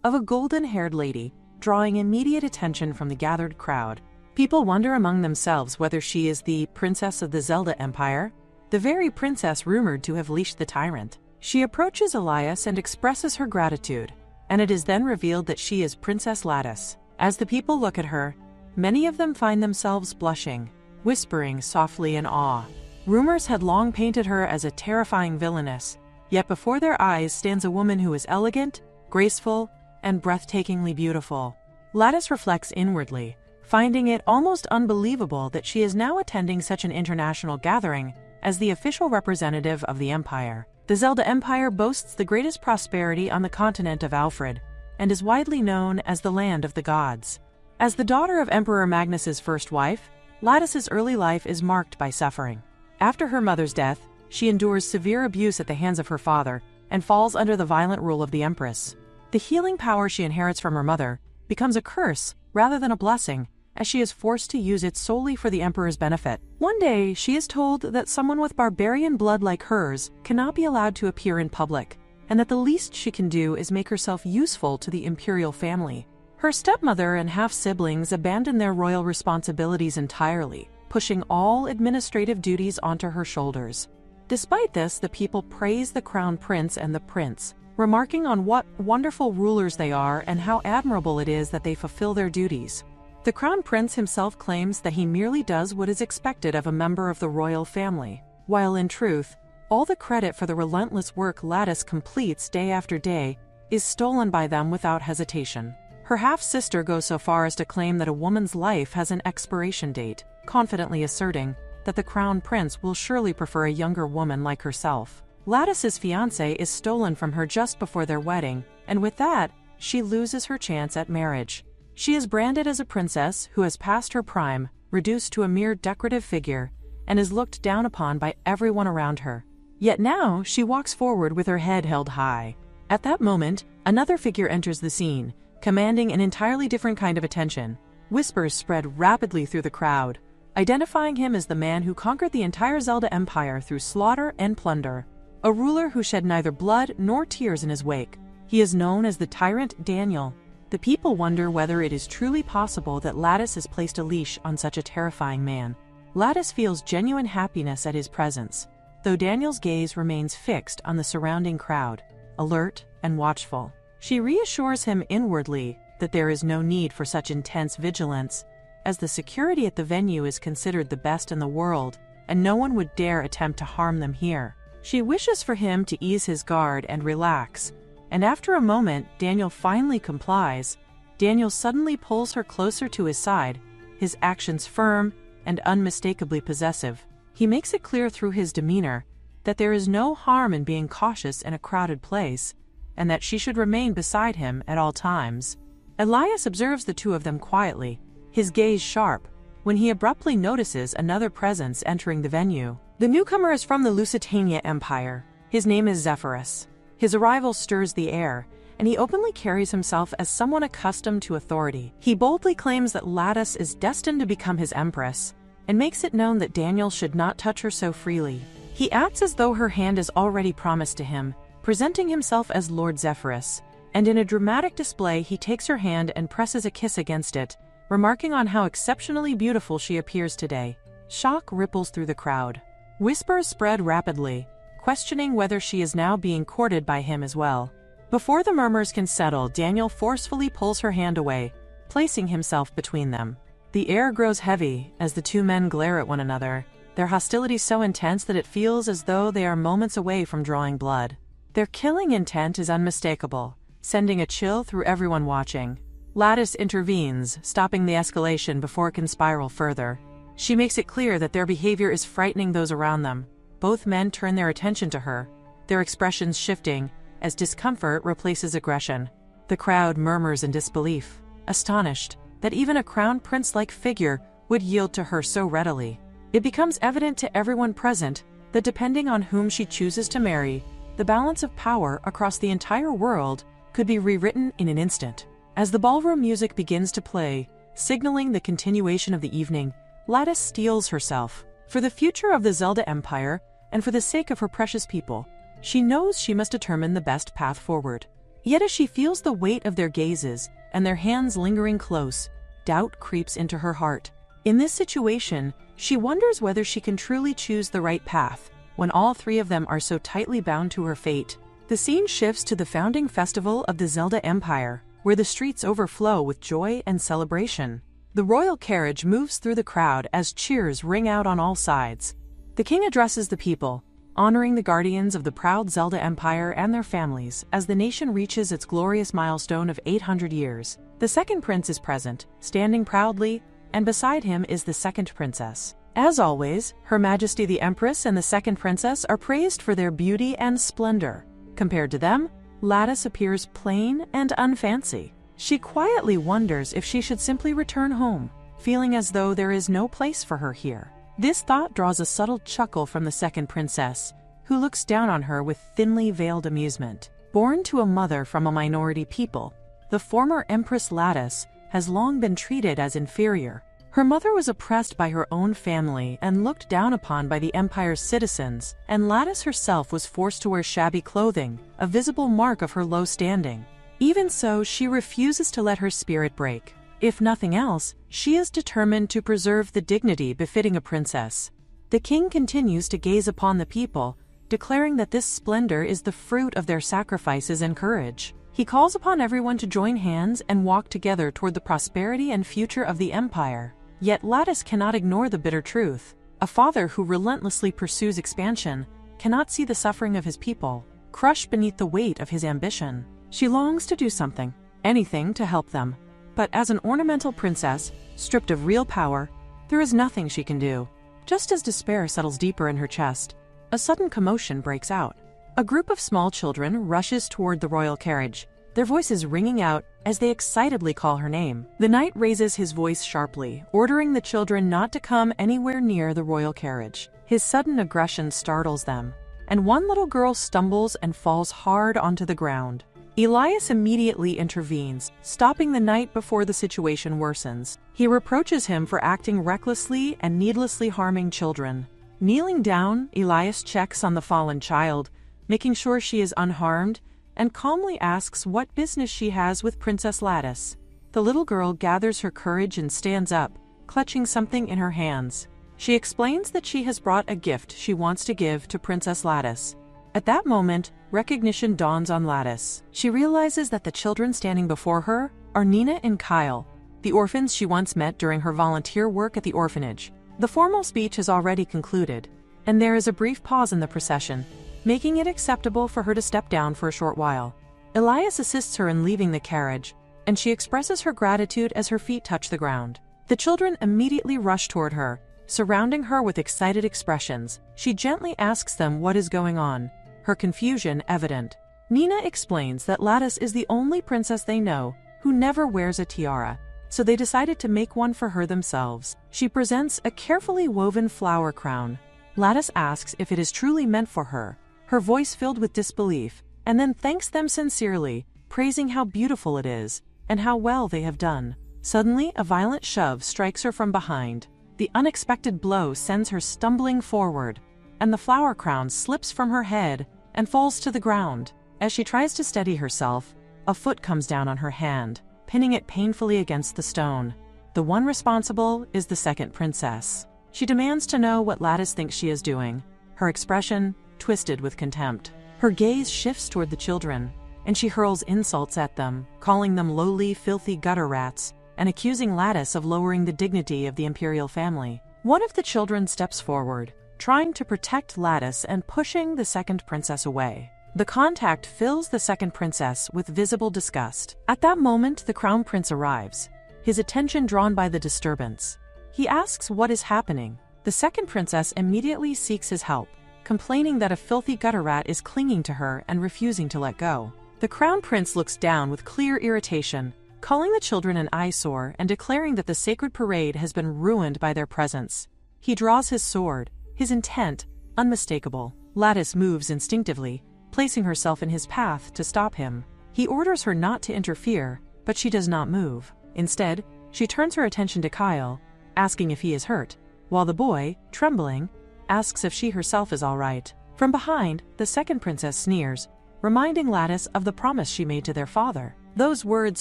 of a golden-haired lady, drawing immediate attention from the gathered crowd. People wonder among themselves whether she is the princess of the Zelda Empire, the very princess rumored to have leashed the Tyrant. She approaches Elias and expresses her gratitude, and it is then revealed that she is Princess Lattice. As the people look at her, many of them find themselves blushing, whispering softly in awe. Rumors had long painted her as a terrifying villainess, yet before their eyes stands a woman who is elegant, graceful, and breathtakingly beautiful. Lattice reflects inwardly, finding it almost unbelievable that she is now attending such an international gathering as the official representative of the Empire. The Zelda Empire boasts the greatest prosperity on the continent of Alfred, and is widely known as the Land of the Gods. As the daughter of Emperor Magnus's first wife, Lattice's early life is marked by suffering. After her mother's death, she endures severe abuse at the hands of her father and falls under the violent rule of the Empress. The healing power she inherits from her mother becomes a curse rather than a blessing, as she is forced to use it solely for the Emperor's benefit. One day, she is told that someone with barbarian blood like hers cannot be allowed to appear in public, and that the least she can do is make herself useful to the imperial family. Her stepmother and half-siblings abandon their royal responsibilities entirely, pushing all administrative duties onto her shoulders. Despite this, the people praise the crown prince and the prince, remarking on what wonderful rulers they are and how admirable it is that they fulfill their duties. The crown prince himself claims that he merely does what is expected of a member of the royal family, while in truth, all the credit for the relentless work Lattice completes day after day is stolen by them without hesitation. Her half-sister goes so far as to claim that a woman's life has an expiration date, confidently asserting that the crown prince will surely prefer a younger woman like herself. Lattice's fiancé is stolen from her just before their wedding, and with that, she loses her chance at marriage. She is branded as a princess who has passed her prime, reduced to a mere decorative figure, and is looked down upon by everyone around her. Yet now she walks forward with her head held high. At that moment, another figure enters the scene, commanding an entirely different kind of attention. Whispers spread rapidly through the crowd, identifying him as the man who conquered the entire Zelda Empire through slaughter and plunder, a ruler who shed neither blood nor tears in his wake. He is known as the Tyrant Daniel. The people wonder whether it is truly possible that Lattice has placed a leash on such a terrifying man. Lattice feels genuine happiness at his presence, though Daniel's gaze remains fixed on the surrounding crowd, alert and watchful. She reassures him inwardly that there is no need for such intense vigilance, as the security at the venue is considered the best in the world, and no one would dare attempt to harm them here. She wishes for him to ease his guard and relax, and after a moment, Daniel finally complies. Daniel suddenly pulls her closer to his side, his actions firm and unmistakably possessive. He makes it clear through his demeanor that there is no harm in being cautious in a crowded place, and that she should remain beside him at all times. Elias observes the two of them quietly, his gaze sharp, when he abruptly notices another presence entering the venue. The newcomer is from the Lusitania Empire. His name is Zephyrus. His arrival stirs the air, and he openly carries himself as someone accustomed to authority. He boldly claims that Lattice is destined to become his empress, and makes it known that Daniel should not touch her so freely. He acts as though her hand is already promised to him, presenting himself as Lord Zephyrus, and in a dramatic display he takes her hand and presses a kiss against it, remarking on how exceptionally beautiful she appears today. Shock ripples through the crowd. Whispers spread rapidly, questioning whether she is now being courted by him as well. Before the murmurs can settle, Daniel forcefully pulls her hand away, placing himself between them. The air grows heavy as the two men glare at one another, their hostility so intense that it feels as though they are moments away from drawing blood. Their killing intent is unmistakable, sending a chill through everyone watching. Lattice intervenes, stopping the escalation before it can spiral further. She makes it clear that their behavior is frightening those around them. Both men turn their attention to her, their expressions shifting as discomfort replaces aggression. The crowd murmurs in disbelief, astonished that even a crown prince-like figure would yield to her so readily. It becomes evident to everyone present that depending on whom she chooses to marry, the balance of power across the entire world could be rewritten in an instant. As the ballroom music begins to play, signaling the continuation of the evening, Lattice steels herself. For the future of the Zelda Empire, and for the sake of her precious people, she knows she must determine the best path forward. Yet as she feels the weight of their gazes and their hands lingering close, doubt creeps into her heart. In this situation, she wonders whether she can truly choose the right path, when all three of them are so tightly bound to her fate. The scene shifts to the founding festival of the Zelda Empire, where the streets overflow with joy and celebration. The royal carriage moves through the crowd as cheers ring out on all sides. The king addresses the people, honoring the guardians of the proud Zelda Empire and their families as the nation reaches its glorious milestone of 800 years. The second prince is present, standing proudly, and beside him is the second princess. As always, Her Majesty the Empress and the second princess are praised for their beauty and splendor. Compared to them, Lattice appears plain and unfancy. She quietly wonders if she should simply return home, feeling as though there is no place for her here. This thought draws a subtle chuckle from the second princess, who looks down on her with thinly veiled amusement. Born to a mother from a minority people, the former Empress Lattice has long been treated as inferior. Her mother was oppressed by her own family and looked down upon by the Empire's citizens, and Lattice herself was forced to wear shabby clothing, a visible mark of her low standing. Even so, she refuses to let her spirit break. If nothing else, she is determined to preserve the dignity befitting a princess. The king continues to gaze upon the people, declaring that this splendor is the fruit of their sacrifices and courage. He calls upon everyone to join hands and walk together toward the prosperity and future of the empire. Yet Lattice cannot ignore the bitter truth. A father who relentlessly pursues expansion cannot see the suffering of his people, crushed beneath the weight of his ambition. She longs to do something, anything to help them. But as an ornamental princess, stripped of real power, there is nothing she can do. Just as despair settles deeper in her chest, a sudden commotion breaks out. A group of small children rushes toward the royal carriage, their voices ringing out as they excitedly call her name. The knight raises his voice sharply, ordering the children not to come anywhere near the royal carriage. His sudden aggression startles them, and one little girl stumbles and falls hard onto the ground. Elias immediately intervenes, stopping the knight before the situation worsens. He reproaches him for acting recklessly and needlessly harming children. Kneeling down, Elias checks on the fallen child, making sure she is unharmed, and calmly asks what business she has with Princess Lattice. The little girl gathers her courage and stands up, clutching something in her hands. She explains that she has brought a gift she wants to give to Princess Lattice. At that moment, recognition dawns on Lattice. She realizes that the children standing before her are Nina and Kyle, the orphans she once met during her volunteer work at the orphanage. The formal speech has already concluded, and there is a brief pause in the procession, making it acceptable for her to step down for a short while. Elias assists her in leaving the carriage, and she expresses her gratitude as her feet touch the ground. The children immediately rush toward her, surrounding her with excited expressions. She gently asks them what is going on, her confusion evident. Nina explains that Lattice is the only princess they know who never wears a tiara, so they decided to make one for her themselves. She presents a carefully woven flower crown. Lattice asks if it is truly meant for her, her voice filled with disbelief, and then thanks them sincerely, praising how beautiful it is and how well they have done. Suddenly, a violent shove strikes her from behind. The unexpected blow sends her stumbling forward, and the flower crown slips from her head and falls to the ground. As she tries to steady herself, a foot comes down on her hand, pinning it painfully against the stone. The one responsible is the second princess. She demands to know what Lattice thinks she is doing, her expression twisted with contempt. Her gaze shifts toward the children, and she hurls insults at them, calling them lowly, filthy gutter rats, and accusing Lattice of lowering the dignity of the imperial family. One of the children steps forward, trying to protect Lattice and pushing the second princess away. The contact fills the second princess with visible disgust. At that moment, the crown prince arrives, his attention drawn by the disturbance. He asks what is happening. The second princess immediately seeks his help, complaining that a filthy gutter rat is clinging to her and refusing to let go. The crown prince looks down with clear irritation, calling the children an eyesore and declaring that the sacred parade has been ruined by their presence. He draws his sword, his intent unmistakable. Lattice moves instinctively, placing herself in his path to stop him. He orders her not to interfere, but she does not move. Instead, she turns her attention to Kyle, asking if he is hurt, while the boy, trembling, asks if she herself is all right. From behind, the second princess sneers, reminding Lattice of the promise she made to their father. Those words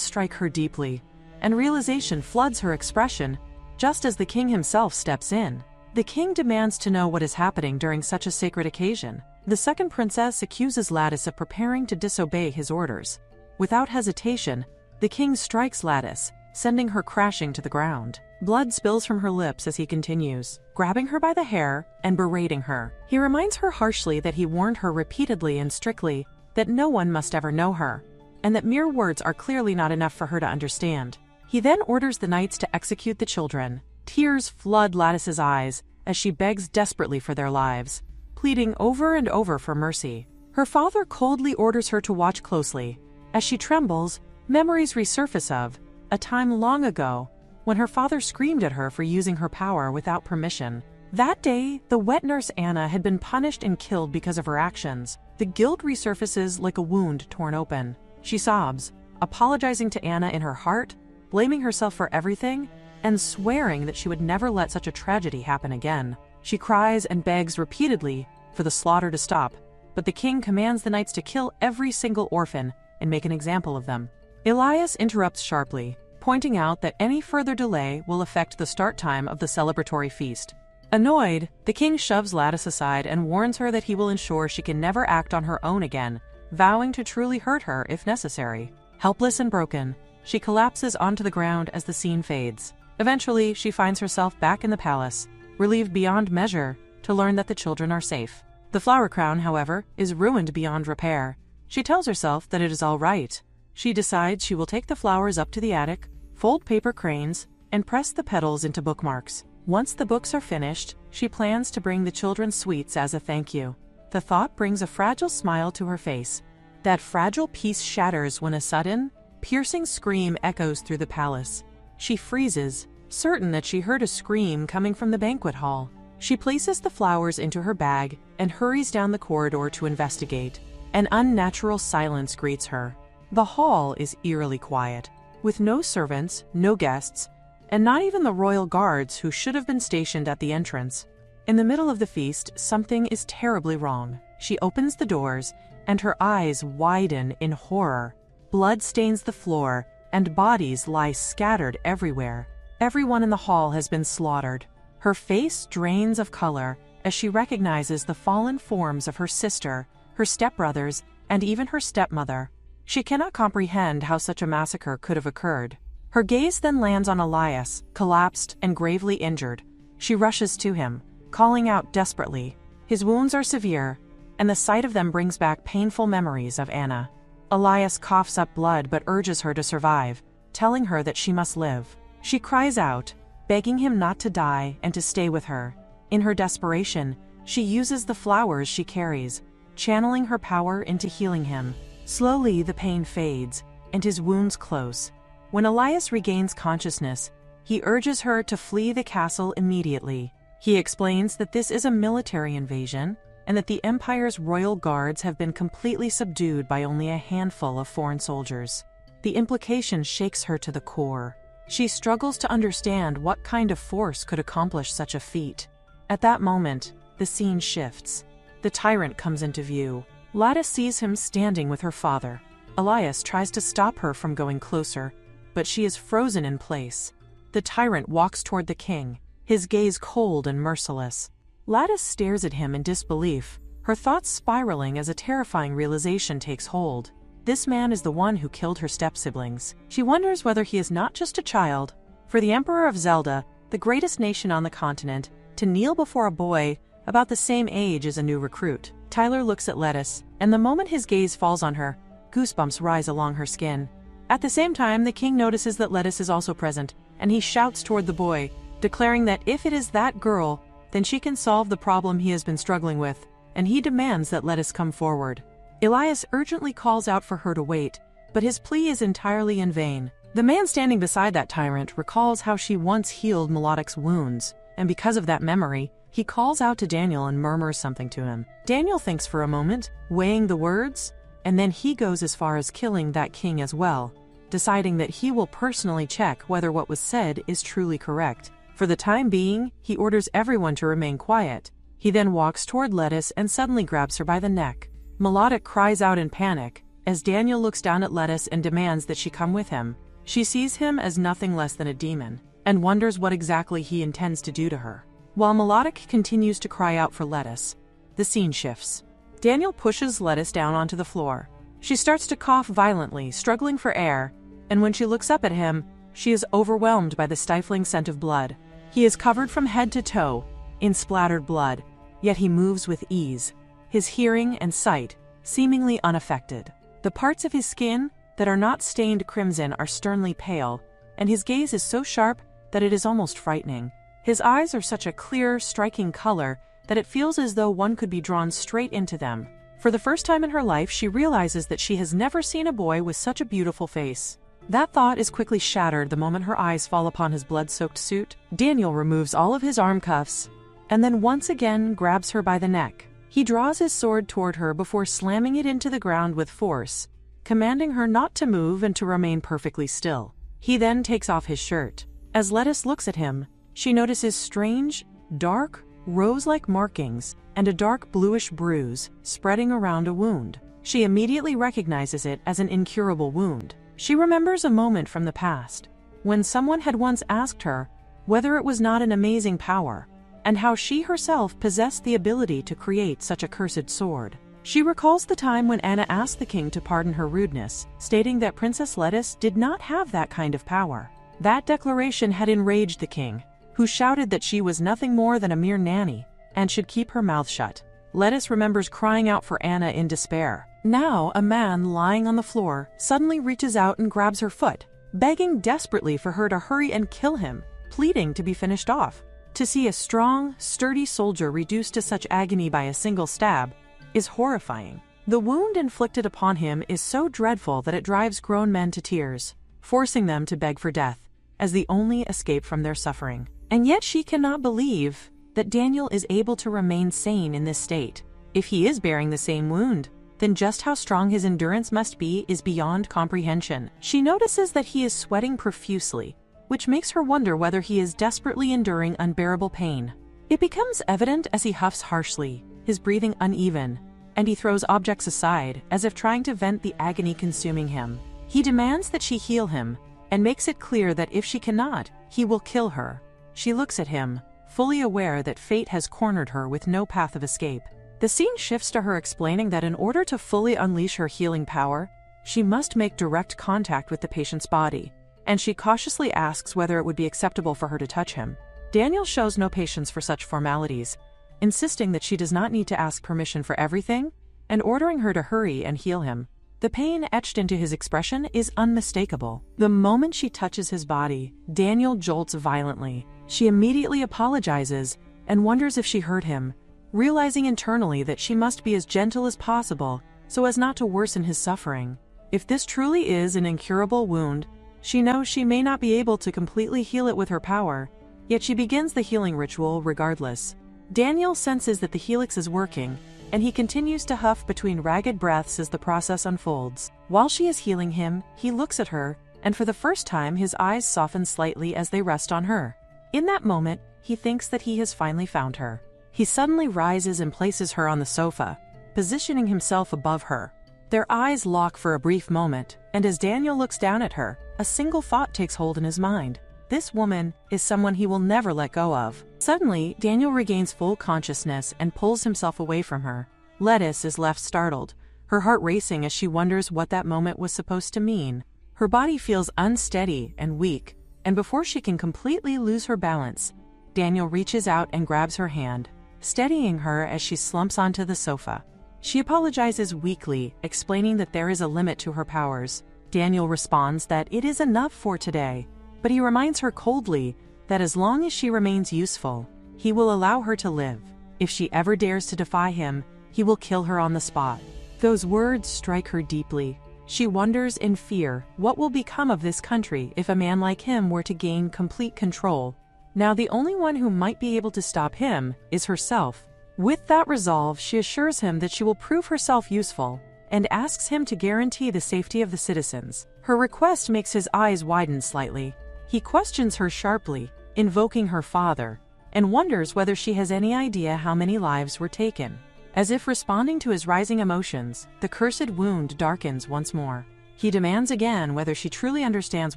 strike her deeply, and realization floods her expression just as the king himself steps in. The king demands to know what is happening during such a sacred occasion. The second princess accuses Lattice of preparing to disobey his orders. Without hesitation, the king strikes Lattice, sending her crashing to the ground. Blood spills from her lips as he continues, grabbing her by the hair and berating her. He reminds her harshly that he warned her repeatedly and strictly that no one must ever know her, and that mere words are clearly not enough for her to understand. He then orders the knights to execute the children. Tears flood Lattice's eyes as she begs desperately for their lives, pleading over and over for mercy. Her father coldly orders her to watch closely. As she trembles, memories resurface of a time long ago when her father screamed at her for using her power without permission. That day, the wet nurse Anna had been punished and killed because of her actions. The guilt resurfaces like a wound torn open. She sobs, apologizing to Anna in her heart, blaming herself for everything, and swearing that she would never let such a tragedy happen again. She cries and begs repeatedly for the slaughter to stop, but the king commands the knights to kill every single orphan and make an example of them. Elias interrupts sharply, pointing out that any further delay will affect the start time of the celebratory feast. Annoyed, the king shoves Lattice aside and warns her that he will ensure she can never act on her own again, vowing to truly hurt her if necessary. Helpless and broken, she collapses onto the ground as the scene fades. Eventually, she finds herself back in the palace, relieved beyond measure to learn that the children are safe. The flower crown, however, is ruined beyond repair. She tells herself that it is all right. She decides she will take the flowers up to the attic, fold paper cranes, and press the petals into bookmarks. Once the books are finished, she plans to bring the children sweets as a thank you. The thought brings a fragile smile to her face. That fragile peace shatters when a sudden, piercing scream echoes through the palace. She freezes, certain that she heard a scream coming from the banquet hall. She places the flowers into her bag and hurries down the corridor to investigate. An unnatural silence greets her. The hall is eerily quiet, with no servants, no guests, and not even the royal guards who should have been stationed at the entrance. In the middle of the feast, something is terribly wrong. She opens the doors, and her eyes widen in horror. Blood stains the floor, and bodies lie scattered everywhere. Everyone in the hall has been slaughtered. Her face drains of color as she recognizes the fallen forms of her sister, her stepbrothers, and even her stepmother. She cannot comprehend how such a massacre could have occurred. Her gaze then lands on Elias, collapsed and gravely injured. She rushes to him, calling out desperately. His wounds are severe, and the sight of them brings back painful memories of Anna. Elias coughs up blood but urges her to survive, telling her that she must live. She cries out, begging him not to die and to stay with her. In her desperation, she uses the flowers she carries, channeling her power into healing him. Slowly, the pain fades, and his wounds close. When Elias regains consciousness, he urges her to flee the castle immediately. He explains that this is a military invasion, and that the Empire's royal guards have been completely subdued by only a handful of foreign soldiers. The implication shakes her to the core. She struggles to understand what kind of force could accomplish such a feat. At that moment, the scene shifts. The Tyrant comes into view. Lattice sees him standing with her father. Elias tries to stop her from going closer, but she is frozen in place. The Tyrant walks toward the king, his gaze cold and merciless. Lattice stares at him in disbelief, her thoughts spiraling as a terrifying realization takes hold. This man is the one who killed her step-siblings. She wonders whether he is not just a child. For the Emperor of Zelda, the greatest nation on the continent, to kneel before a boy about the same age as a new recruit. Tyler looks at Lettuce, and the moment his gaze falls on her, goosebumps rise along her skin. At the same time, the king notices that Lettuce is also present, and he shouts toward the boy, declaring that if it is that girl, then she can solve the problem he has been struggling with, and he demands that Lettuce come forward. Elias urgently calls out for her to wait, but his plea is entirely in vain. The man standing beside that tyrant recalls how she once healed Melodic's wounds, and because of that memory, he calls out to Daniel and murmurs something to him. Daniel thinks for a moment, weighing the words, and then he goes as far as killing that king as well, deciding that he will personally check whether what was said is truly correct. For the time being, he orders everyone to remain quiet. He then walks toward Lettuce and suddenly grabs her by the neck. Melodic cries out in panic as Daniel looks down at Lettuce and demands that she come with him. She sees him as nothing less than a demon and wonders what exactly he intends to do to her. While Melodic continues to cry out for Lettuce, the scene shifts. Daniel pushes Lettuce down onto the floor. She starts to cough violently, struggling for air, and when she looks up at him, she is overwhelmed by the stifling scent of blood. He is covered from head to toe in splattered blood, yet he moves with ease, his hearing and sight seemingly unaffected. The parts of his skin that are not stained crimson are sternly pale, and his gaze is so sharp that it is almost frightening. His eyes are such a clear, striking color that it feels as though one could be drawn straight into them. For the first time in her life, she realizes that she has never seen a boy with such a beautiful face. That thought is quickly shattered the moment her eyes fall upon his blood-soaked suit. Daniel removes all of his arm cuffs and then once again grabs her by the neck. He draws his sword toward her before slamming it into the ground with force, commanding her not to move and to remain perfectly still. He then takes off his shirt. As Lettuce looks at him, she notices strange, dark, rose-like markings and a dark bluish bruise spreading around a wound. She immediately recognizes it as an incurable wound. She remembers a moment from the past, when someone had once asked her whether it was not an amazing power, and how she herself possessed the ability to create such a cursed sword. She recalls the time when Anna asked the king to pardon her rudeness, stating that Princess Lettuce did not have that kind of power. That declaration had enraged the king, who shouted that she was nothing more than a mere nanny and should keep her mouth shut. Lettuce remembers crying out for Anna in despair. Now, a man lying on the floor suddenly reaches out and grabs her foot, begging desperately for her to hurry and kill him, pleading to be finished off. To see a strong, sturdy soldier reduced to such agony by a single stab is horrifying. The wound inflicted upon him is so dreadful that it drives grown men to tears, forcing them to beg for death as the only escape from their suffering. And yet she cannot believe that Daniel is able to remain sane in this state. If he is bearing the same wound, then just how strong his endurance must be is beyond comprehension. She notices that he is sweating profusely, which makes her wonder whether he is desperately enduring unbearable pain. It becomes evident as he huffs harshly, his breathing uneven, and he throws objects aside as if trying to vent the agony consuming him. He demands that she heal him and makes it clear that if she cannot, he will kill her. She looks at him, fully aware that fate has cornered her with no path of escape. The scene shifts to her explaining that in order to fully unleash her healing power, she must make direct contact with the patient's body, and she cautiously asks whether it would be acceptable for her to touch him. Daniel shows no patience for such formalities, insisting that she does not need to ask permission for everything, and ordering her to hurry and heal him. The pain etched into his expression is unmistakable. The moment she touches his body, Daniel jolts violently. She immediately apologizes and wonders if she hurt him, realizing internally that she must be as gentle as possible so as not to worsen his suffering. If this truly is an incurable wound, she knows she may not be able to completely heal it with her power, yet she begins the healing ritual regardless. Daniel senses that the helix is working, and he continues to huff between ragged breaths as the process unfolds. While she is healing him, he looks at her, and for the first time his eyes soften slightly as they rest on her. In that moment, he thinks that he has finally found her. He suddenly rises and places her on the sofa, positioning himself above her. Their eyes lock for a brief moment, and as Daniel looks down at her, a single thought takes hold in his mind. This woman is someone he will never let go of. Suddenly, Daniel regains full consciousness and pulls himself away from her. Lettuce is left startled, her heart racing as she wonders what that moment was supposed to mean. Her body feels unsteady and weak, and before she can completely lose her balance, Daniel reaches out and grabs her hand, steadying her as she slumps onto the sofa. She apologizes weakly, explaining that there is a limit to her powers. Daniel responds that it is enough for today, but he reminds her coldly that as long as she remains useful, he will allow her to live. If she ever dares to defy him, he will kill her on the spot. Those words strike her deeply. She wonders in fear what will become of this country if a man like him were to gain complete control. Now the only one who might be able to stop him is herself. With that resolve, she assures him that she will prove herself useful and asks him to guarantee the safety of the citizens. Her request makes his eyes widen slightly. He questions her sharply, invoking her father, and wonders whether she has any idea how many lives were taken. As if responding to his rising emotions, the cursed wound darkens once more. He demands again whether she truly understands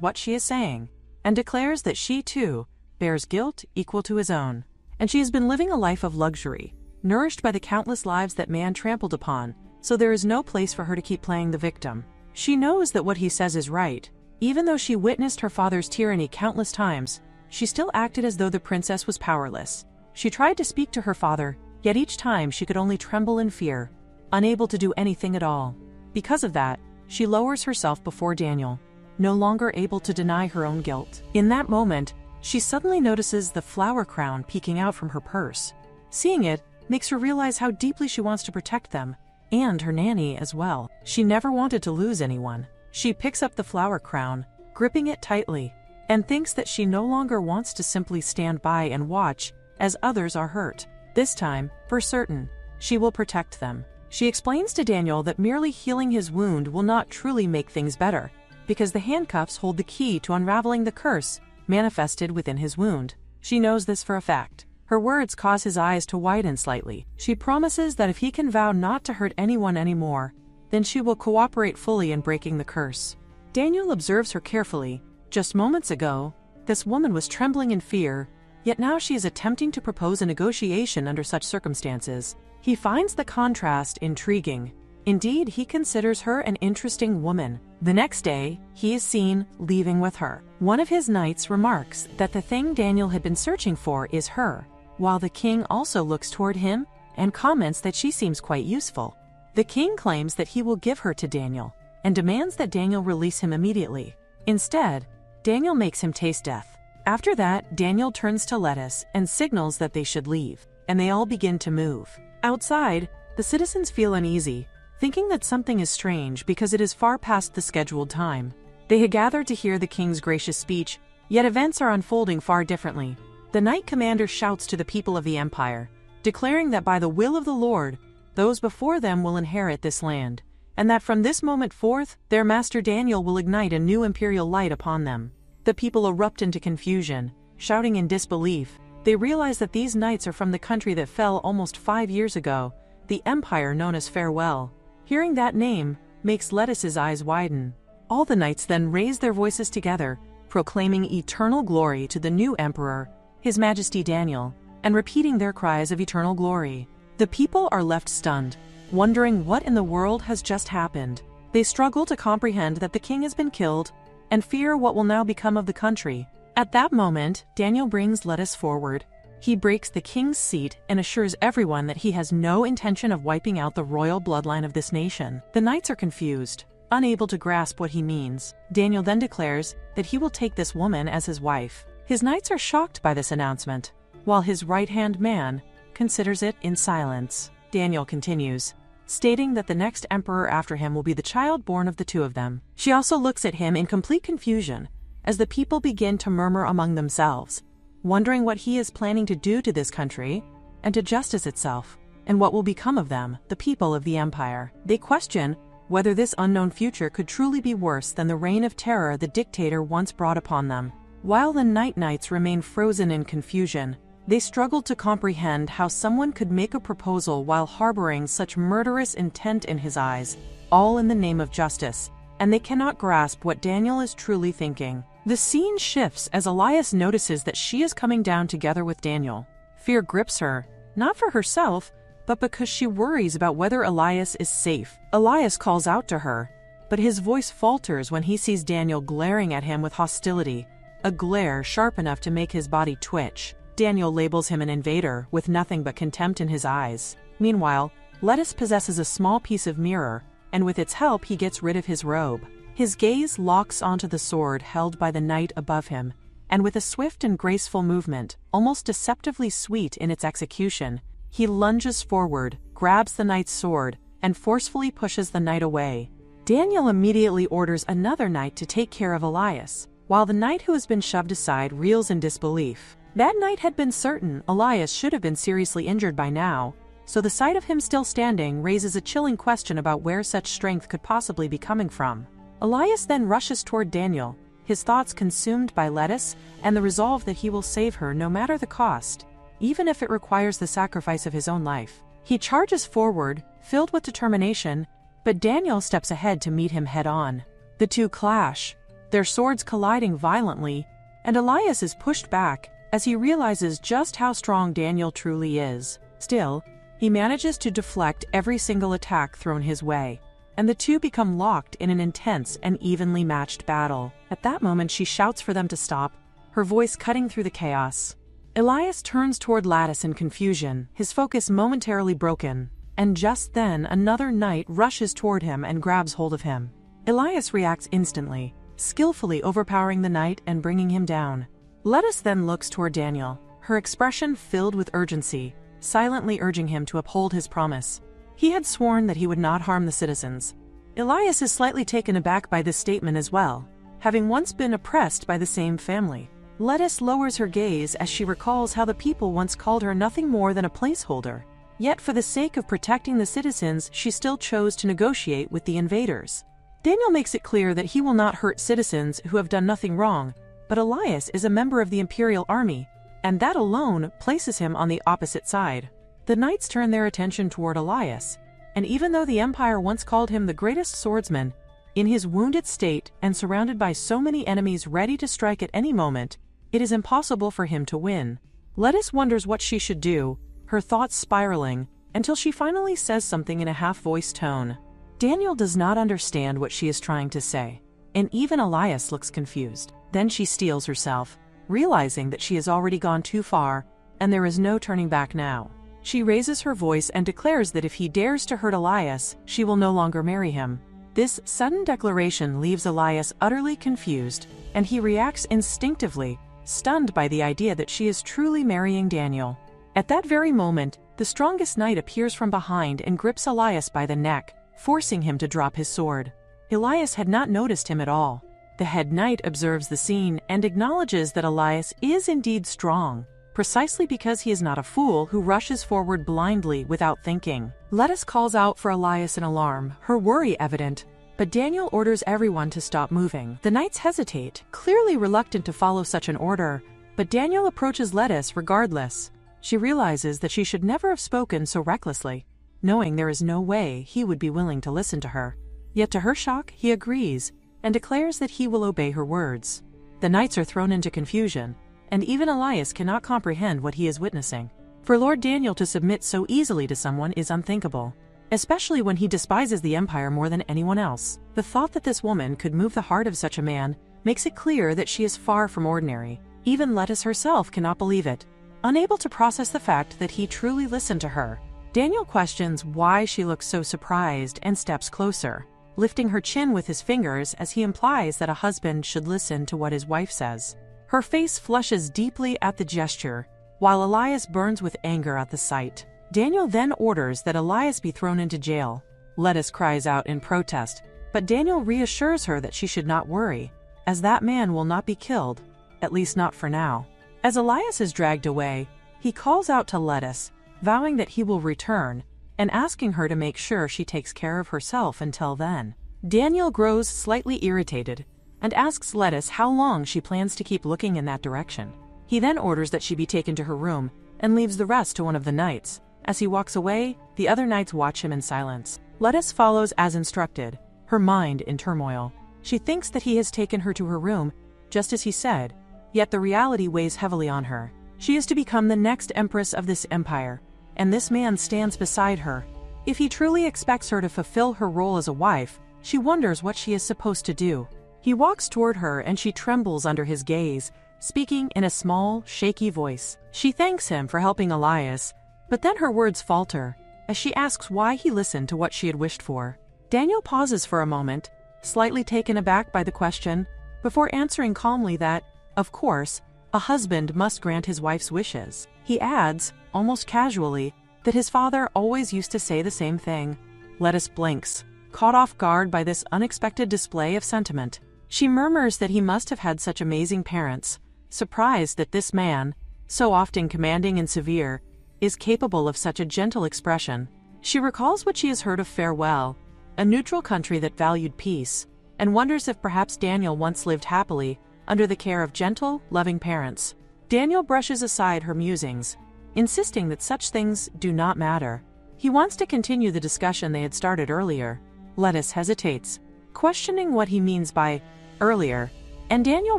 what she is saying, and declares that she, too, bears guilt equal to his own. And she has been living a life of luxury, nourished by the countless lives that man trampled upon, so there is no place for her to keep playing the victim. She knows that what he says is right. Even though she witnessed her father's tyranny countless times, she still acted as though the princess was powerless. She tried to speak to her father, yet each time she could only tremble in fear, unable to do anything at all. Because of that, she lowers herself before Daniel, no longer able to deny her own guilt. In that moment, she suddenly notices the flower crown peeking out from her purse. Seeing it makes her realize how deeply she wants to protect them, and her nanny as well. She never wanted to lose anyone. She picks up the flower crown, gripping it tightly, and thinks that she no longer wants to simply stand by and watch as others are hurt. This time, for certain, she will protect them. She explains to Daniel that merely healing his wound will not truly make things better, because the handcuffs hold the key to unraveling the curse manifested within his wound. She knows this for a fact. Her words cause his eyes to widen slightly. She promises that if he can vow not to hurt anyone anymore, then she will cooperate fully in breaking the curse. Daniel observes her carefully. Just moments ago, this woman was trembling in fear, yet now she is attempting to propose a negotiation under such circumstances. He finds the contrast intriguing. Indeed, he considers her an interesting woman. The next day, he is seen leaving with her. One of his knights remarks that the thing Daniel had been searching for is her, while the king also looks toward him and comments that she seems quite useful. The king claims that he will give her to Daniel and demands that Daniel release him immediately. Instead, Daniel makes him taste death. After that, Daniel turns to Lettuce and signals that they should leave, and they all begin to move. Outside, the citizens feel uneasy, thinking that something is strange because it is far past the scheduled time. They had gathered to hear the king's gracious speech, yet events are unfolding far differently. The knight commander shouts to the people of the empire, declaring that by the will of the Lord, those before them will inherit this land, and that from this moment forth, their master Daniel will ignite a new imperial light upon them. The people erupt into confusion, shouting in disbelief. They realize that these knights are from the country that fell almost 5 years ago, the empire known as Farewell. Hearing that name makes Lettuce's eyes widen. All the knights then raise their voices together, proclaiming eternal glory to the new emperor, His Majesty Daniel, and repeating their cries of eternal glory. The people are left stunned, wondering what in the world has just happened. They struggle to comprehend that the king has been killed, and fear what will now become of the country. At that moment, Daniel brings Lettuce forward. He breaks the king's seat and assures everyone that he has no intention of wiping out the royal bloodline of this nation. The knights are confused, unable to grasp what he means. Daniel then declares that he will take this woman as his wife. His knights are shocked by this announcement, while his right-hand man considers it in silence. Daniel continues, stating that the next emperor after him will be the child born of the two of them. She also looks at him in complete confusion, as the people begin to murmur among themselves, wondering what he is planning to do to this country and to justice itself, and what will become of them, the people of the empire. They question whether this unknown future could truly be worse than the reign of terror the dictator once brought upon them. While the knights remain frozen in confusion, they struggle to comprehend how someone could make a proposal while harboring such murderous intent in his eyes, all in the name of justice, and they cannot grasp what Daniel is truly thinking. The scene shifts as Elias notices that she is coming down together with Daniel. Fear grips her, not for herself, but because she worries about whether Elias is safe. Elias calls out to her, but his voice falters when he sees Daniel glaring at him with hostility, a glare sharp enough to make his body twitch. Daniel labels him an invader with nothing but contempt in his eyes. Meanwhile, Lettuce possesses a small piece of mirror, and with its help he gets rid of his robe. His gaze locks onto the sword held by the knight above him, and with a swift and graceful movement, almost deceptively sweet in its execution, he lunges forward, grabs the knight's sword, and forcefully pushes the knight away. Daniel immediately orders another knight to take care of Elias, while the knight who has been shoved aside reels in disbelief. That knight had been certain Elias should have been seriously injured by now, so the sight of him still standing raises a chilling question about where such strength could possibly be coming from. Elias then rushes toward Daniel, his thoughts consumed by Lettuce and the resolve that he will save her no matter the cost, even if it requires the sacrifice of his own life. He charges forward, filled with determination, but Daniel steps ahead to meet him head-on. The two clash, their swords colliding violently, and Elias is pushed back as he realizes just how strong Daniel truly is. Still, he manages to deflect every single attack thrown his way, and the two become locked in an intense and evenly matched battle. At that moment, she shouts for them to stop, her voice cutting through the chaos. Elias turns toward Lattice in confusion, his focus momentarily broken, and just then another knight rushes toward him and grabs hold of him. Elias reacts instantly, skillfully overpowering the knight and bringing him down. Lattice then looks toward Daniel, her expression filled with urgency, silently urging him to uphold his promise. He had sworn that he would not harm the citizens. Elias is slightly taken aback by this statement as well, having once been oppressed by the same family. Lattice lowers her gaze as she recalls how the people once called her nothing more than a placeholder. Yet for the sake of protecting the citizens, she still chose to negotiate with the invaders. Daniel makes it clear that he will not hurt citizens who have done nothing wrong, but Elias is a member of the Imperial Army, and that alone places him on the opposite side. The knights turn their attention toward Elias, and even though the Empire once called him the greatest swordsman, in his wounded state and surrounded by so many enemies ready to strike at any moment, it is impossible for him to win. Lattice wonders what she should do, her thoughts spiraling, until she finally says something in a half-voiced tone. Daniel does not understand what she is trying to say, and even Elias looks confused. Then she steels herself, realizing that she has already gone too far, and there is no turning back now. She raises her voice and declares that if he dares to hurt Elias, she will no longer marry him. This sudden declaration leaves Elias utterly confused, and he reacts instinctively, stunned by the idea that she is truly marrying Daniel. At that very moment, the strongest knight appears from behind and grips Elias by the neck, forcing him to drop his sword. Elias had not noticed him at all. The head knight observes the scene and acknowledges that Elias is indeed strong, precisely because he is not a fool who rushes forward blindly without thinking. Lattice calls out for Elias in alarm, her worry evident, but Daniel orders everyone to stop moving. The knights hesitate, clearly reluctant to follow such an order, but Daniel approaches Lattice regardless. She realizes that she should never have spoken so recklessly, knowing there is no way he would be willing to listen to her. Yet to her shock, he agrees, and declares that he will obey her words. The knights are thrown into confusion, and even Elias cannot comprehend what he is witnessing. For Lord Daniel to submit so easily to someone is unthinkable, especially when he despises the Empire more than anyone else. The thought that this woman could move the heart of such a man makes it clear that she is far from ordinary. Even Lattice herself cannot believe it. Unable to process the fact that he truly listened to her, Daniel questions why she looks so surprised and steps closer, lifting her chin with his fingers as he implies that a husband should listen to what his wife says. Her face flushes deeply at the gesture, while Elias burns with anger at the sight. Daniel then orders that Elias be thrown into jail. Lattice cries out in protest, but Daniel reassures her that she should not worry, as that man will not be killed, at least not for now. As Elias is dragged away, he calls out to Lattice, vowing that he will return, and asking her to make sure she takes care of herself until then. Daniel grows slightly irritated, and asks Lattice how long she plans to keep looking in that direction. He then orders that she be taken to her room, and leaves the rest to one of the knights. As he walks away, the other knights watch him in silence. Lattice follows as instructed, her mind in turmoil. She thinks that he has taken her to her room, just as he said, yet the reality weighs heavily on her. She is to become the next empress of this empire, and this man stands beside her. If he truly expects her to fulfill her role as a wife, she wonders what she is supposed to do. He walks toward her and she trembles under his gaze, speaking in a small, shaky voice. She thanks him for helping Elias, but then her words falter, as she asks why he listened to what she had wished for. Daniel pauses for a moment, slightly taken aback by the question, before answering calmly that, of course, a husband must grant his wife's wishes. He adds, almost casually, that his father always used to say the same thing. Lattice blinks, caught off guard by this unexpected display of sentiment. She murmurs that he must have had such amazing parents, surprised that this man, so often commanding and severe, is capable of such a gentle expression. She recalls what she has heard of Farewell, a neutral country that valued peace, and wonders if perhaps Daniel once lived happily under the care of gentle, loving parents. Daniel brushes aside her musings, insisting that such things do not matter. He wants to continue the discussion they had started earlier. Lettuce hesitates, questioning what he means by earlier, and Daniel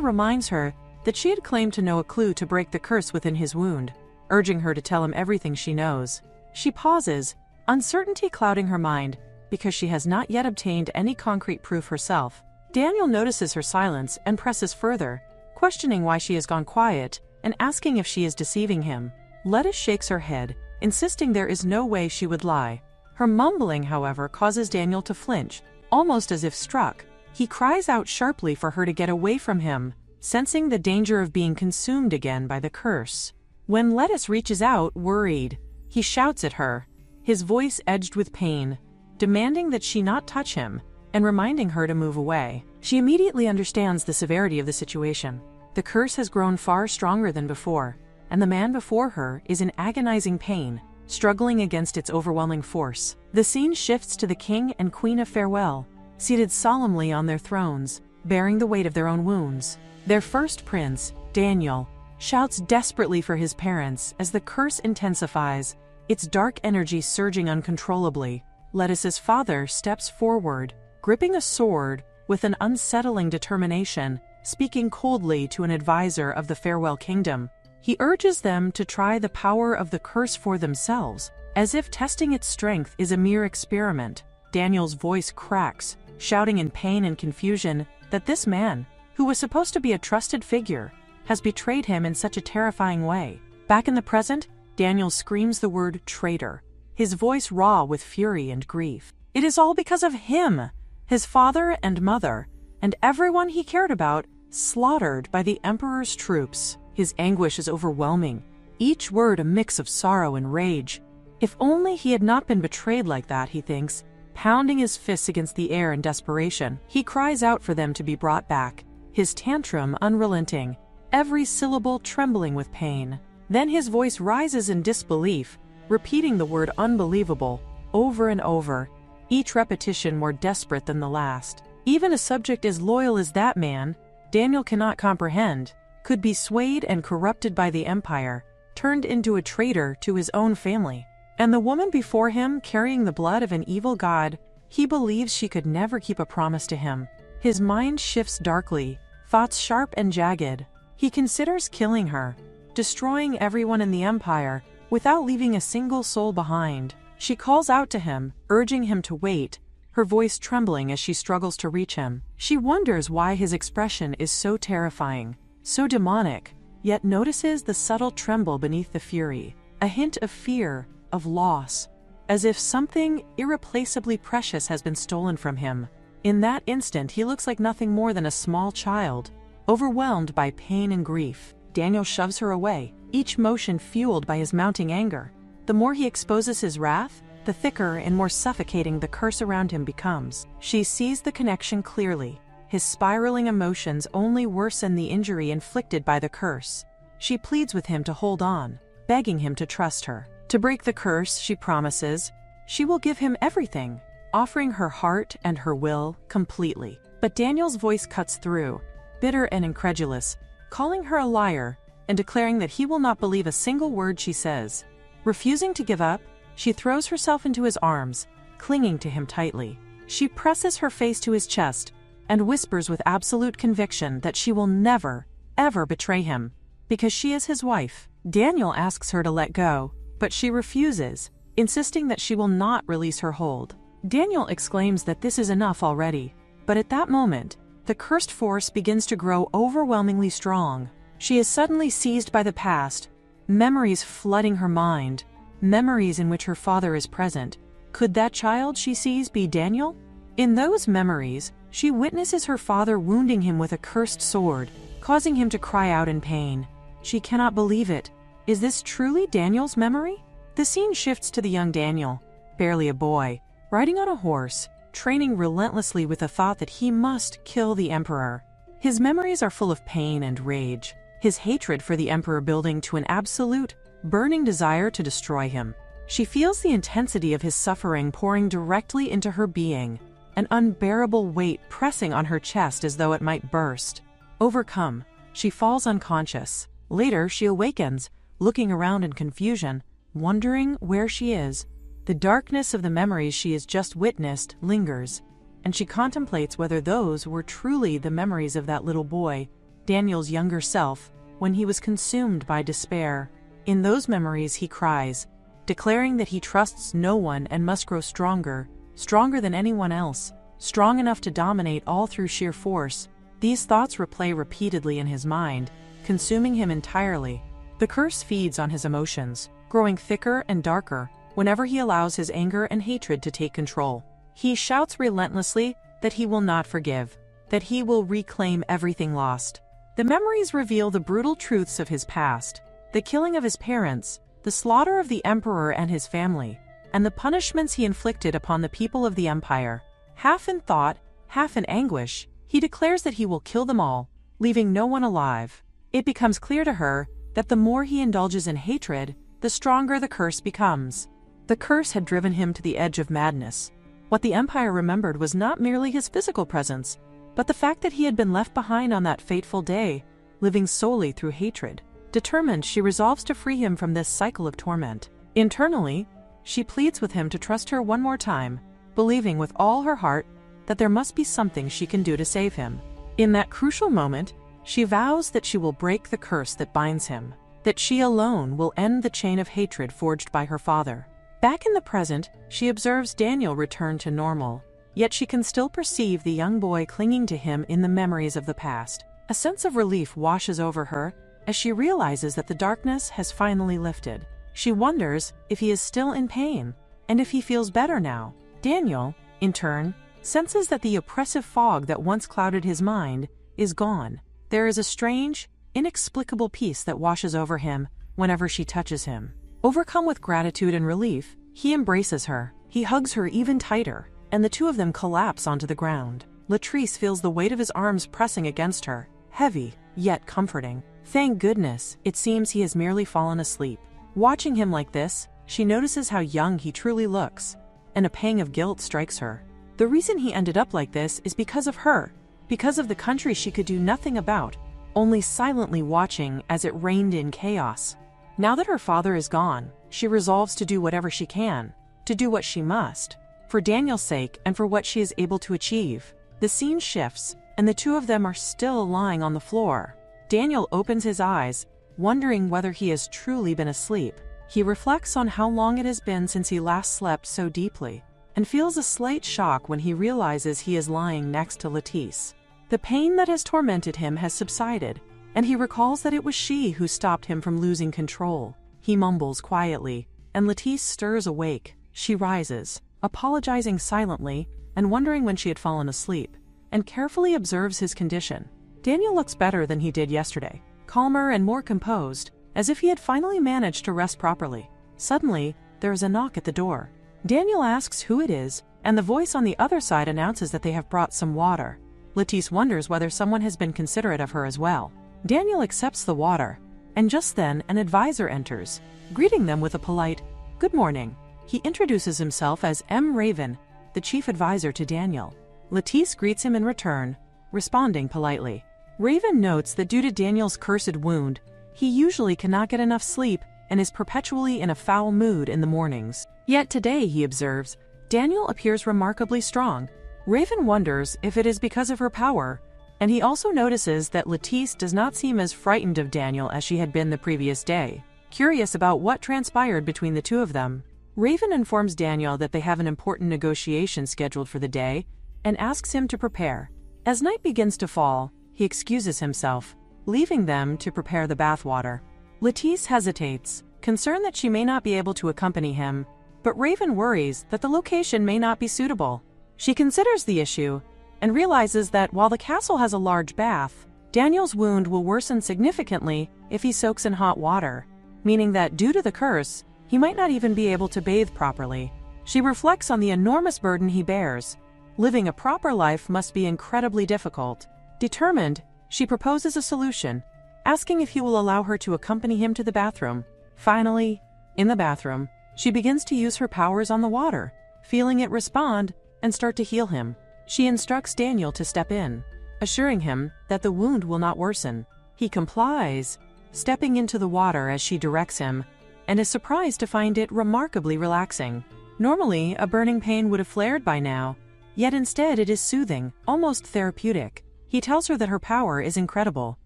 reminds her that she had claimed to know a clue to break the curse within his wound, urging her to tell him everything she knows. She pauses, uncertainty clouding her mind because she has not yet obtained any concrete proof herself. Daniel notices her silence and presses further, questioning why she has gone quiet and asking if she is deceiving him. Lettuce shakes her head, insisting there is no way she would lie. Her mumbling, however, causes Daniel to flinch, almost as if struck. He cries out sharply for her to get away from him, sensing the danger of being consumed again by the curse. When Lettuce reaches out, worried, he shouts at her, his voice edged with pain, demanding that she not touch him and reminding her to move away. She immediately understands the severity of the situation. The curse has grown far stronger than before, and the man before her is in agonizing pain, struggling against its overwhelming force. The scene shifts to the king and queen of Farewell, seated solemnly on their thrones, bearing the weight of their own wounds. Their first prince, Daniel, shouts desperately for his parents as the curse intensifies, its dark energy surging uncontrollably. Lettuce's father steps forward, gripping a sword with an unsettling determination, speaking coldly to an advisor of the Farewell Kingdom. He urges them to try the power of the curse for themselves, as if testing its strength is a mere experiment. Daniel's voice cracks, shouting in pain and confusion that this man, who was supposed to be a trusted figure, has betrayed him in such a terrifying way. Back in the present, Daniel screams the word traitor, his voice raw with fury and grief. It is all because of him, his father and mother, and everyone he cared about, slaughtered by the Emperor's troops. His anguish is overwhelming, each word a mix of sorrow and rage. If only he had not been betrayed like that, he thinks, pounding his fists against the air in desperation. He cries out for them to be brought back, his tantrum unrelenting, every syllable trembling with pain. Then his voice rises in disbelief, repeating the word unbelievable over and over, each repetition more desperate than the last. Even a subject as loyal as that man, Daniel cannot comprehend, could be swayed and corrupted by the empire, turned into a traitor to his own family. And the woman before him, carrying the blood of an evil god, he believes she could never keep a promise to him. His mind shifts darkly, thoughts sharp and jagged. He considers killing her, destroying everyone in the empire, without leaving a single soul behind. She calls out to him, urging him to wait, her voice trembling as she struggles to reach him. She wonders why his expression is so terrifying, so demonic, yet notices the subtle tremble beneath the fury, a hint of fear, of loss, as if something irreplaceably precious has been stolen from him. In that instant, he looks like nothing more than a small child, overwhelmed by pain and grief. Daniel shoves her away, each motion fueled by his mounting anger. The more he exposes his wrath, the thicker and more suffocating the curse around him becomes. She sees the connection clearly. His spiraling emotions only worsen the injury inflicted by the curse. She pleads with him to hold on, begging him to trust her. To break the curse, she promises, she will give him everything, offering her heart and her will completely. But Daniel's voice cuts through, bitter and incredulous, calling her a liar and declaring that he will not believe a single word she says. Refusing to give up, she throws herself into his arms, clinging to him tightly. She presses her face to his chest and whispers with absolute conviction that she will never, ever betray him, because she is his wife. Daniel asks her to let go, but she refuses, insisting that she will not release her hold. Daniel exclaims that this is enough already, but at that moment, the cursed force begins to grow overwhelmingly strong. She is suddenly seized by the past, memories flooding her mind, memories in which her father is present. Could that child she sees be Daniel? In those memories, she witnesses her father wounding him with a cursed sword, causing him to cry out in pain. She cannot believe it. Is this truly Daniel's memory? The scene shifts to the young Daniel, barely a boy, riding on a horse, training relentlessly with the thought that he must kill the Emperor. His memories are full of pain and rage, his hatred for the Emperor building to an absolute, burning desire to destroy him. She feels the intensity of his suffering pouring directly into her being, an unbearable weight pressing on her chest as though it might burst. Overcome, she falls unconscious. Later, she awakens, looking around in confusion, wondering where she is. The darkness of the memories she has just witnessed lingers, and she contemplates whether those were truly the memories of that little boy, Daniel's younger self, when he was consumed by despair. In those memories he cries, declaring that he trusts no one and must grow stronger, stronger than anyone else, strong enough to dominate all through sheer force. These thoughts replay repeatedly in his mind, consuming him entirely. The curse feeds on his emotions, growing thicker and darker whenever he allows his anger and hatred to take control. He shouts relentlessly that he will not forgive, that he will reclaim everything lost. The memories reveal the brutal truths of his past, the killing of his parents, the slaughter of the emperor and his family, and the punishments he inflicted upon the people of the empire. Half in thought, half in anguish, he declares that he will kill them all, leaving no one alive. It becomes clear to her that the more he indulges in hatred, the stronger the curse becomes. The curse had driven him to the edge of madness. What the empire remembered was not merely his physical presence, but the fact that he had been left behind on that fateful day, living solely through hatred. Determined, she resolves to free him from this cycle of torment. Internally, she pleads with him to trust her one more time, believing with all her heart that there must be something she can do to save him. In that crucial moment, she vows that she will break the curse that binds him, that she alone will end the chain of hatred forged by her father. Back in the present, she observes Daniel return to normal, yet she can still perceive the young boy clinging to him in the memories of the past. A sense of relief washes over her as she realizes that the darkness has finally lifted. She wonders if he is still in pain, and if he feels better now. Daniel, in turn, senses that the oppressive fog that once clouded his mind is gone. There is a strange, inexplicable peace that washes over him whenever she touches him. Overcome with gratitude and relief, he embraces her. He hugs her even tighter, and the two of them collapse onto the ground. Latrice feels the weight of his arms pressing against her, heavy, yet comforting. Thank goodness, it seems he has merely fallen asleep. Watching him like this, she notices how young he truly looks, and a pang of guilt strikes her. The reason he ended up like this is because of her, because of the country she could do nothing about, only silently watching as it reigned in chaos. Now that her father is gone, she resolves to do whatever she can, to do what she must, for Daniel's sake and for what she is able to achieve. The scene shifts, and the two of them are still lying on the floor. Daniel opens his eyes, wondering whether he has truly been asleep. He reflects on how long it has been since he last slept so deeply, and feels a slight shock when he realizes he is lying next to Latrice. The pain that has tormented him has subsided, and he recalls that it was she who stopped him from losing control. He mumbles quietly, and Latrice stirs awake. She rises, apologizing silently and wondering when she had fallen asleep, and carefully observes his condition. Daniel looks better than he did yesterday, calmer and more composed, as if he had finally managed to rest properly. Suddenly, there is a knock at the door. Daniel asks who it is, and the voice on the other side announces that they have brought some water. Latrice wonders whether someone has been considerate of her as well. Daniel accepts the water, and just then an advisor enters, greeting them with a polite, "Good morning." He introduces himself as M. Raven, the chief advisor to Daniel. Latrice greets him in return, responding politely. Raven notes that due to Daniel's cursed wound, he usually cannot get enough sleep and is perpetually in a foul mood in the mornings. Yet today, he observes, Daniel appears remarkably strong. Raven wonders if it is because of her power, and he also notices that Latrice does not seem as frightened of Daniel as she had been the previous day. Curious about what transpired between the two of them, Raven informs Daniel that they have an important negotiation scheduled for the day and asks him to prepare. As night begins to fall, he excuses himself, leaving them to prepare the bathwater. Latrice hesitates, concerned that she may not be able to accompany him, but Raven worries that the location may not be suitable. She considers the issue and realizes that while the castle has a large bath, Daniel's wound will worsen significantly if he soaks in hot water, meaning that due to the curse, he might not even be able to bathe properly. She reflects on the enormous burden he bears. Living a proper life must be incredibly difficult. Determined, she proposes a solution, asking if he will allow her to accompany him to the bathroom. Finally, in the bathroom, she begins to use her powers on the water, feeling it respond and start to heal him. She instructs Daniel to step in, assuring him that the wound will not worsen. He complies, stepping into the water as she directs him, and is surprised to find it remarkably relaxing. Normally, a burning pain would have flared by now, yet instead it is soothing, almost therapeutic. He tells her that her power is incredible.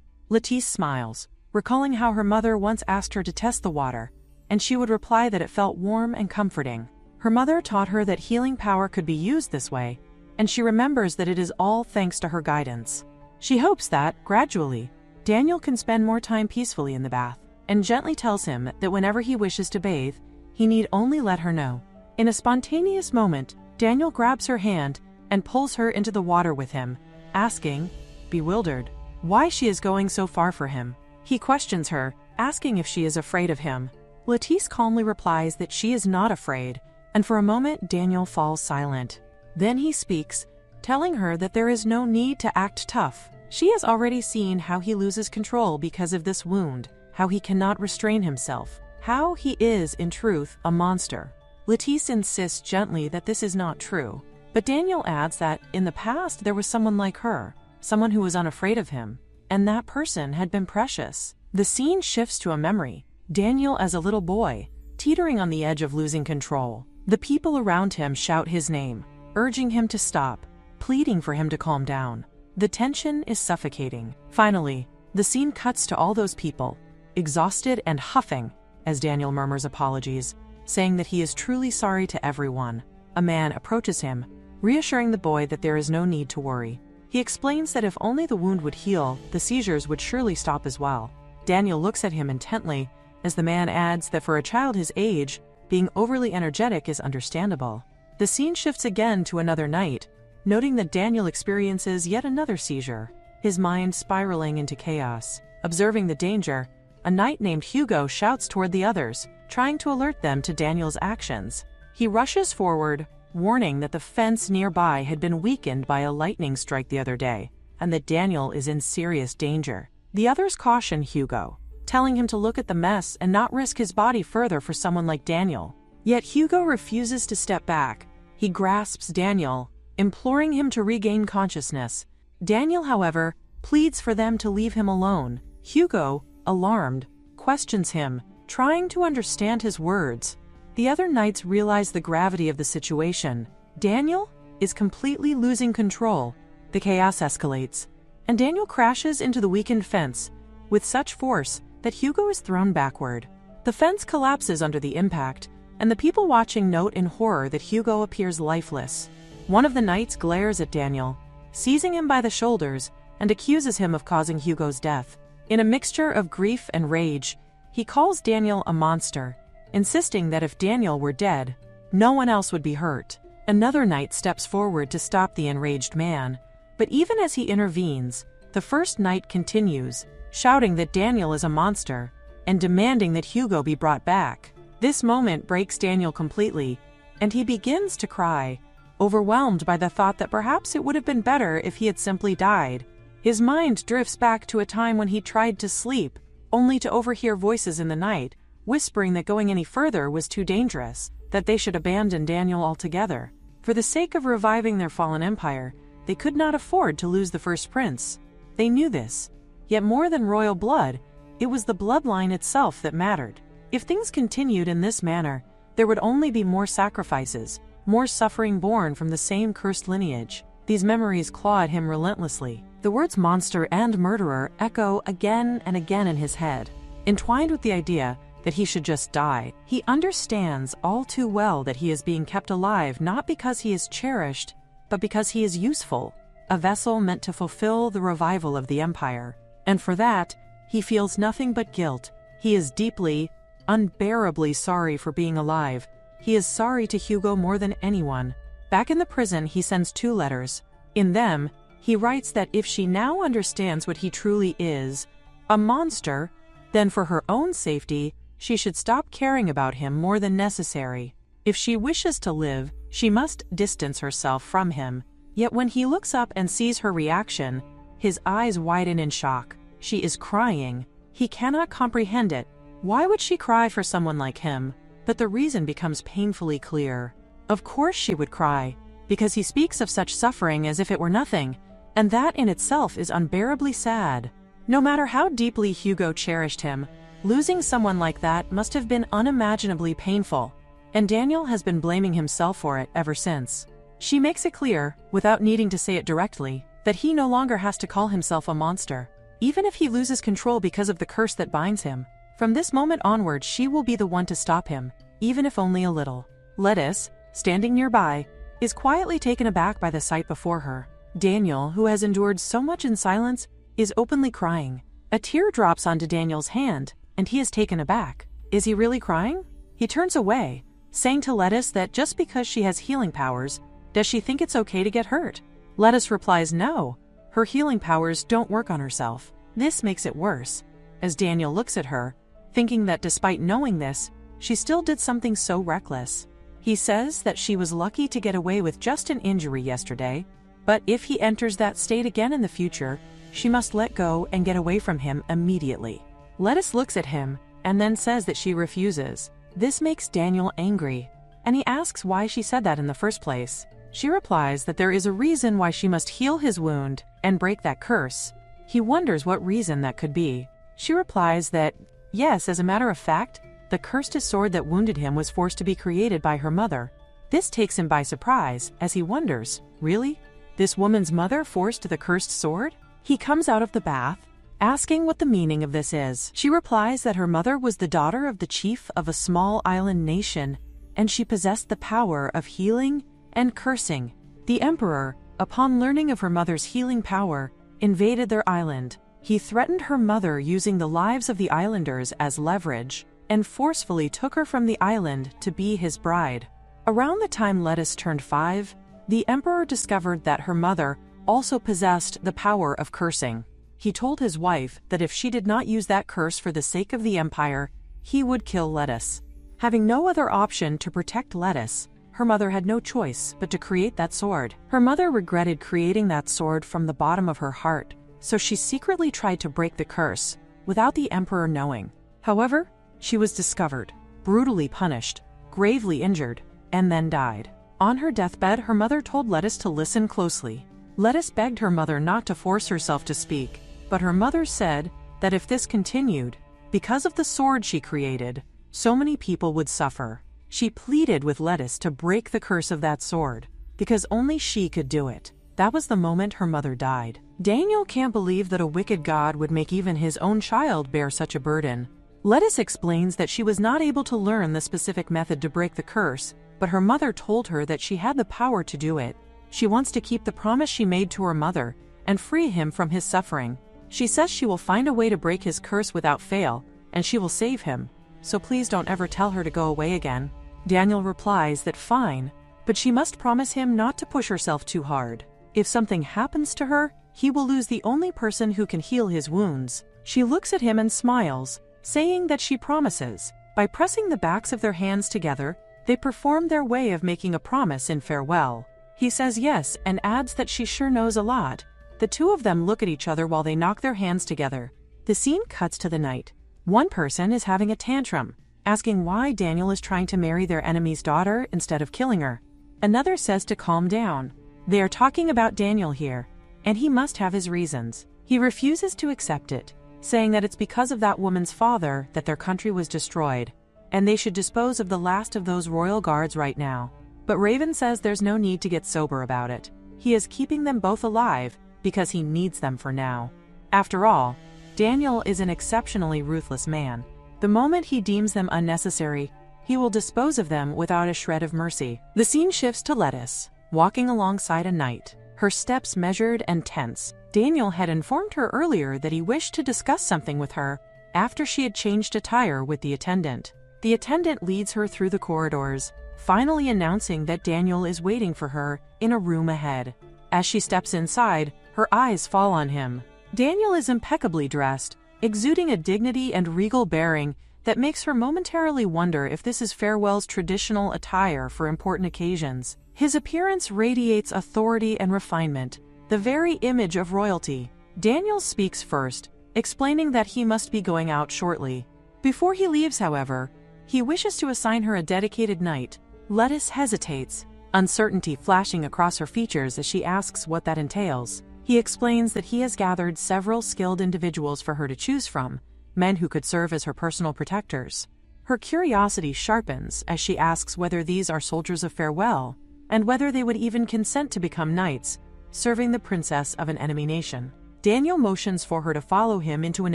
Lettice smiles, recalling how her mother once asked her to test the water, and she would reply that it felt warm and comforting. Her mother taught her that healing power could be used this way, and she remembers that it is all thanks to her guidance. She hopes that, gradually, Daniel can spend more time peacefully in the bath, and gently tells him that whenever he wishes to bathe, he need only let her know. In a spontaneous moment, Daniel grabs her hand and pulls her into the water with him, asking, bewildered, why she is going so far for him. He questions her, asking if she is afraid of him. Lettice calmly replies that she is not afraid, and for a moment Daniel falls silent. Then he speaks, telling her that there is no need to act tough. She has already seen how he loses control because of this wound, how he cannot restrain himself, how he is, in truth, a monster. Lettice insists gently that this is not true, but Daniel adds that, in the past, there was someone like her, someone who was unafraid of him, and that person had been precious. The scene shifts to a memory, Daniel as a little boy, teetering on the edge of losing control. The people around him shout his name, urging him to stop, pleading for him to calm down. The tension is suffocating. Finally, the scene cuts to all those people, exhausted and huffing, as Daniel murmurs apologies, saying that he is truly sorry to everyone. A man approaches him, reassuring the boy that there is no need to worry. He explains that if only the wound would heal, the seizures would surely stop as well. Daniel looks at him intently, as the man adds that for a child his age, being overly energetic is understandable. The scene shifts again to another night, noting that Daniel experiences yet another seizure, his mind spiraling into chaos. Observing the danger, a knight named Hugo shouts toward the others, trying to alert them to Daniel's actions. He rushes forward, warning that the fence nearby had been weakened by a lightning strike the other day, and that Daniel is in serious danger. The others caution Hugo, telling him to look at the mess and not risk his body further for someone like Daniel. Yet Hugo refuses to step back. He grasps Daniel, imploring him to regain consciousness. Daniel, however, pleads for them to leave him alone. Hugo, alarmed, questions him, trying to understand his words. The other knights realize the gravity of the situation. Daniel is completely losing control. The chaos escalates, and Daniel crashes into the weakened fence with such force that Hugo is thrown backward. The fence collapses under the impact, and the people watching note in horror that Hugo appears lifeless. One of the knights glares at Daniel, seizing him by the shoulders, and accuses him of causing Hugo's death. In a mixture of grief and rage, he calls Daniel a monster, insisting that if Daniel were dead, no one else would be hurt. Another knight steps forward to stop the enraged man, but even as he intervenes, the first knight continues, shouting that Daniel is a monster and demanding that Hugo be brought back. This moment breaks Daniel completely, and he begins to cry, overwhelmed by the thought that perhaps it would have been better if he had simply died. His mind drifts back to a time when he tried to sleep, only to overhear voices in the night, whispering that going any further was too dangerous, that they should abandon Daniel altogether. For the sake of reviving their fallen empire, they could not afford to lose the first prince. They knew this. Yet more than royal blood, it was the bloodline itself that mattered. If things continued in this manner, there would only be more sacrifices, more suffering born from the same cursed lineage. These memories claw at him relentlessly. The words monster and murderer echo again and again in his head. Entwined with the idea that he should just die, he understands all too well that he is being kept alive not because he is cherished, but because he is useful, a vessel meant to fulfill the revival of the empire. And for that, he feels nothing but guilt. He is deeply, unbearably sorry for being alive. He is sorry to Hugo more than anyone. Back in the prison, he sends 2 letters. In them, he writes that if she now understands what he truly is, a monster, then for her own safety, she should stop caring about him more than necessary. If she wishes to live, she must distance herself from him. Yet when he looks up and sees her reaction, his eyes widen in shock. She is crying. He cannot comprehend it. Why would she cry for someone like him? But the reason becomes painfully clear. Of course she would cry, because he speaks of such suffering as if it were nothing, and that in itself is unbearably sad. No matter how deeply Hugo cherished him, losing someone like that must have been unimaginably painful, and Daniel has been blaming himself for it ever since. She makes it clear, without needing to say it directly, that he no longer has to call himself a monster, even if he loses control because of the curse that binds him. From this moment onward, she will be the one to stop him, even if only a little. Lettuce, standing nearby, is quietly taken aback by the sight before her. Daniel, who has endured so much in silence, is openly crying. A tear drops onto Daniel's hand, and he is taken aback. Is he really crying? He turns away, saying to Lettuce that just because she has healing powers, does she think it's okay to get hurt? Lettuce replies no, her healing powers don't work on herself. This makes it worse, as Daniel looks at her, thinking that despite knowing this, she still did something so reckless. He says that she was lucky to get away with just an injury yesterday, but if he enters that state again in the future, she must let go and get away from him immediately. Lettuce looks at him and then says that she refuses. This makes Daniel angry, and he asks why she said that in the first place. She replies that there is a reason why she must heal his wound and break that curse. He wonders what reason that could be. She replies that, yes, as a matter of fact, the cursed sword that wounded him was forced to be created by her mother. This takes him by surprise, as he wonders, really? This woman's mother forced the cursed sword? He comes out of the bath, asking what the meaning of this is. She replies that her mother was the daughter of the chief of a small island nation, and she possessed the power of healing and cursing. The emperor, upon learning of her mother's healing power, invaded their island. He threatened her mother using the lives of the islanders as leverage, and forcefully took her from the island to be his bride. Around the time Lettuce turned 5, the emperor discovered that her mother also possessed the power of cursing. He told his wife that if she did not use that curse for the sake of the empire, he would kill Lettuce. Having no other option to protect Lettuce, her mother had no choice but to create that sword. Her mother regretted creating that sword from the bottom of her heart, so she secretly tried to break the curse, without the emperor knowing. However, she was discovered, brutally punished, gravely injured, and then died. On her deathbed, her mother told Lettuce to listen closely. Lettuce begged her mother not to force herself to speak, but her mother said that if this continued, because of the sword she created, so many people would suffer. She pleaded with Lettuce to break the curse of that sword, because only she could do it. That was the moment her mother died. Daniel can't believe that a wicked god would make even his own child bear such a burden. Lettuce explains that she was not able to learn the specific method to break the curse, but her mother told her that she had the power to do it. She wants to keep the promise she made to her mother and free him from his suffering. She says she will find a way to break his curse without fail, and she will save him. So please don't ever tell her to go away again. Daniel replies that fine, but she must promise him not to push herself too hard. If something happens to her, he will lose the only person who can heal his wounds. She looks at him and smiles, saying that she promises. By pressing the backs of their hands together, they perform their way of making a promise in farewell. He says yes and adds that she sure knows a lot. The two of them look at each other while they knock their hands together. The scene cuts to the night. One person is having a tantrum, asking why Daniel is trying to marry their enemy's daughter instead of killing her. Another says to calm down. They are talking about Daniel here, and he must have his reasons. He refuses to accept it, saying that it's because of that woman's father that their country was destroyed, and they should dispose of the last of those royal guards right now. But Raven says there's no need to get sober about it. He is keeping them both alive because he needs them for now. After all, Daniel is an exceptionally ruthless man. The moment he deems them unnecessary, he will dispose of them without a shred of mercy. The scene shifts to Lettuce, walking alongside a knight, her steps measured and tense. Daniel had informed her earlier that he wished to discuss something with her after she had changed attire with the attendant. The attendant leads her through the corridors, finally announcing that Daniel is waiting for her in a room ahead. As she steps inside, her eyes fall on him. Daniel is impeccably dressed, exuding a dignity and regal bearing that makes her momentarily wonder if this is Farewell's traditional attire for important occasions. His appearance radiates authority and refinement, the very image of royalty. Daniel speaks first, explaining that he must be going out shortly. Before he leaves, however, he wishes to assign her a dedicated knight. Lettuce hesitates, uncertainty flashing across her features as she asks what that entails. He explains that he has gathered several skilled individuals for her to choose from, men who could serve as her personal protectors. Her curiosity sharpens as she asks whether these are soldiers of farewell, and whether they would even consent to become knights, serving the princess of an enemy nation. Daniel motions for her to follow him into an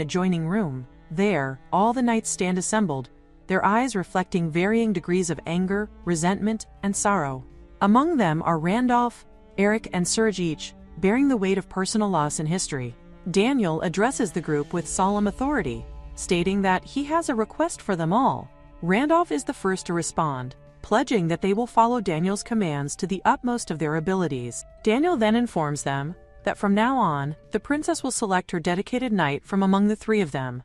adjoining room. There, all the knights stand assembled, their eyes reflecting varying degrees of anger, resentment, and sorrow. Among them are Randolph, Eric, and Serge, each bearing the weight of personal loss in history. Daniel addresses the group with solemn authority, stating that he has a request for them all. Randolph is the first to respond, pledging that they will follow Daniel's commands to the utmost of their abilities. Daniel then informs them that from now on, the princess will select her dedicated knight from among the three of them.